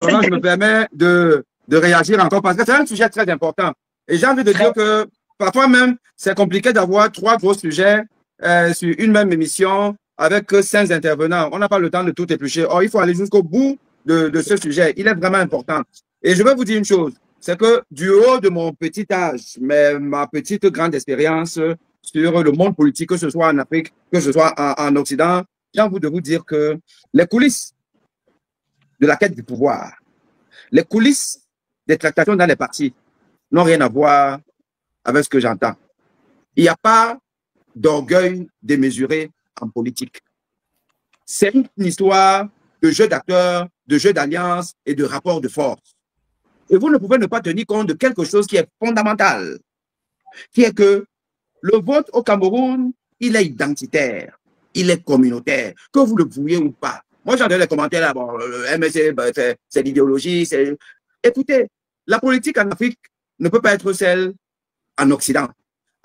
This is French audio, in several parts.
Alors, je me permets de réagir encore parce que c'est un sujet très important. Et j'ai envie de dire que parfois même, c'est compliqué d'avoir trois gros sujets sur une même émission avec 5 intervenants. On n'a pas le temps de tout éplucher. Or, il faut aller jusqu'au bout de ce sujet. Il est vraiment important. Et je vais vous dire une chose, c'est que du haut de mon petit âge, mais ma petite grande expérience sur le monde politique, que ce soit en Afrique, que ce soit en Occident, j'ai envie de vous dire que les coulisses de la quête du pouvoir, les coulisses des tractations dans les partis n'ont rien à voir avec ce que j'entends. Il n'y a pas d'orgueil démesuré en politique. C'est une histoire de jeu d'acteurs, de jeu d'alliance et de rapport de force. Et vous ne pouvez ne pas tenir compte de quelque chose qui est fondamental, qui est que le vote au Cameroun, il est identitaire, il est communautaire, que vous le vouliez ou pas. Moi, j'entends les commentaires là, bon, le MSC, c'est l'idéologie. Écoutez, la politique en Afrique ne peut pas être celle en Occident.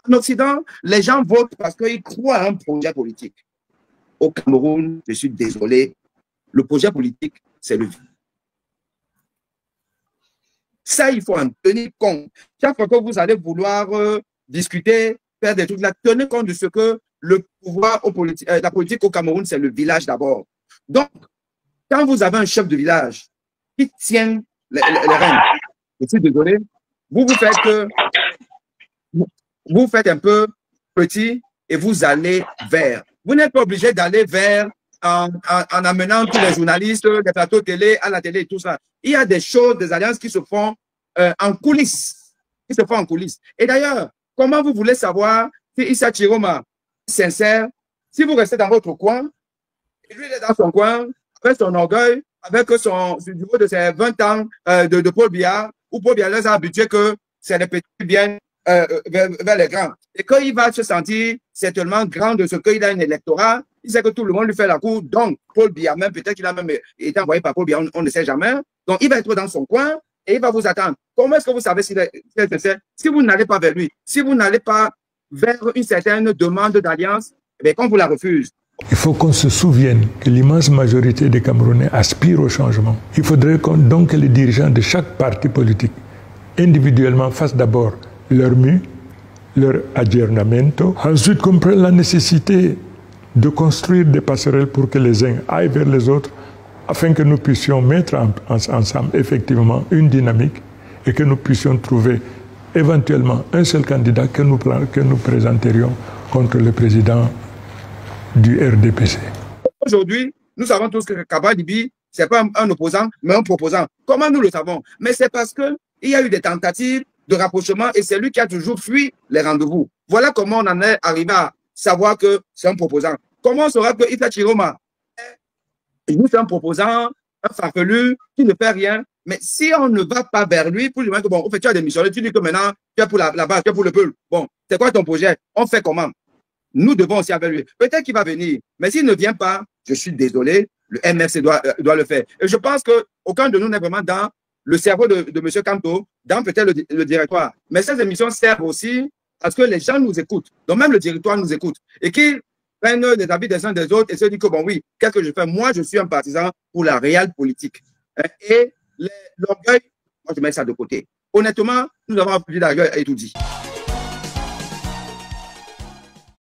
En Occident, les gens votent parce qu'ils croient à un projet politique. Au Cameroun, je suis désolé, le projet politique, c'est le vide. Ça, il faut en tenir compte. Chaque fois que vous allez vouloir discuter, faire des trucs là, tenez compte de ce que le pouvoir, la politique au Cameroun, c'est le village d'abord. Donc, quand vous avez un chef de village qui tient les rênes, je suis désolé, vous faites un peu petit et vous allez vers. Vous n'êtes pas obligé d'aller vers en amenant tous les journalistes, les plateaux télé, à la télé et tout ça. Il y a des choses, des alliances qui se font en coulisses. Et d'ailleurs, comment vous voulez savoir si Issa Chiroma est sincère, si vous restez dans votre coin, et lui il est dans son coin, avec son orgueil, avec du niveau de ses 20 ans de Paul Biya, où Paul Biya les a habitués que c'est les petits qui viennent vers les grands. Et quand il va se sentir certainement grand de ce qu'il a un électorat, il sait que tout le monde lui fait la cour. Donc, Paul Biya, même peut-être qu'il a même été envoyé par Paul Biya, on ne sait jamais. Donc, il va être dans son coin et il va vous attendre. Comment est-ce que vous savez s'il est sincère? Si vous n'allez pas vers lui, si vous n'allez pas vers une certaine demande d'alliance, eh quand vous la refuse. Il faut qu'on se souvienne que l'immense majorité des Camerounais aspirent au changement. Il faudrait donc que les dirigeants de chaque parti politique, individuellement, fassent d'abord leur mieux, leur aggiornamento, ensuite comprennent la nécessité de construire des passerelles pour que les uns aillent vers les autres, afin que nous puissions mettre ensemble effectivement une dynamique et que nous puissions trouver éventuellement un seul candidat que nous présenterions contre le président du RDPC. Aujourd'hui, nous savons tous que Kaba Dibi, ce n'est pas un opposant, mais un proposant. Comment nous le savons? Mais c'est parce qu'il y a eu des tentatives de rapprochement et c'est lui qui a toujours fui les rendez-vous. Voilà comment on en est arrivé à savoir que c'est un proposant. Comment on saura que Issa Chiroma est juste un proposant, un farfelu, qui ne fait rien? Mais si on ne va pas vers lui, pour lui dire que bon, en fait, tu as démissionné, tu dis que maintenant, tu es pour la base, tu es pour le peuple. Bon, c'est quoi ton projet? On fait comment? Nous devons aussi avec lui. Peut-être qu'il va venir, mais s'il ne vient pas, je suis désolé, le MFC doit le faire. Et je pense qu'aucun de nous n'est vraiment dans le cerveau de M. Kanto, dans peut-être le directoire. Mais ces émissions servent aussi à ce que les gens nous écoutent. Donc même le directoire nous écoute. Et qu'ils prennent les avis des uns des autres et se disent que bon oui, qu'est-ce que je fais? Moi, je suis un partisan pour la réelle politique. Et l'orgueil, moi je mets ça de côté. Honnêtement, nous avons plus d'orgueil et tout dit.